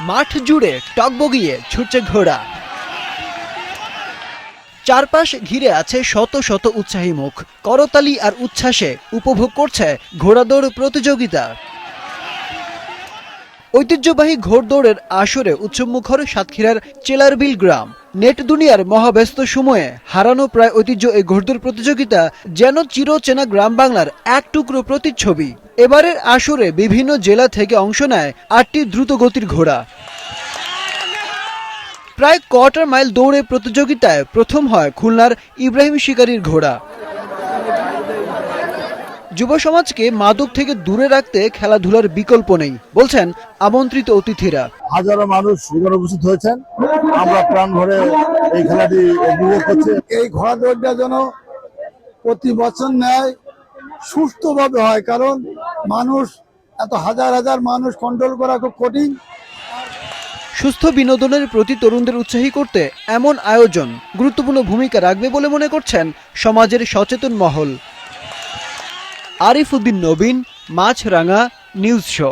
মাঠ জুড়ে টগবগিয়ে ছুটছে ঘোড়া, চারপাশ ঘিরে আছে শত শত উৎসাহী মুখ, করতালি আর উচ্ছ্বাসে উপভোগ করছে ঘোড়াদৌড় প্রতিযোগিতা। ঐতিহ্যবাহী ঘোড়দৌড়ের আসরে উৎসবমুখর সাতক্ষীরার চেলারবিল গ্রাম। নেট দুনিয়ার মহাব্যস্ত সময়ে হারানো প্রায় ঐতিহ্য এই ঘোড়দৌড় প্রতিযোগিতা যেন চিরচেনা গ্রাম বাংলার এক টুকরো প্রতিচ্ছবি। এবারের আসরে বিভিন্ন জেলা থেকে অংশ নেয় ৮টি দ্রুতগতির ঘোড়া। প্রায় কোয়ার্টার মাইল দৌড়ে প্রতিযোগিতায় প্রথম হয় খুলনার ইব্রাহিম শিকারীর ঘোড়া। যুব সমাজকে মাদক থেকে দূরে রাখতে খেলাধুলার বিকল্প নেই বলছেন আমন্ত্রিত অতিথিরা। হাজারো মানুষ এখানে উপস্থিত হয়েছেন, আমরা প্রাণ ভরে এই খেলাটি উপভোগ করছি। এই ঘোড়া দৌড়টা যেন প্রতি বছর ন্যায় সুস্থভাবে হয়, কারণ মানুষ এত হাজার হাজার মানুষ কন্ট্রোল করা খুব কঠিন। সুস্থ বিনোদনের প্রতি তরুণদের উৎসাহী করতে এমন আয়োজন গুরুত্বপূর্ণ ভূমিকা রাখবে বলে মনে করছেন সমাজের সচেতন মহল। আরিফ উদ্দিন নবীন, মাছরাঙা, নিউজ শো।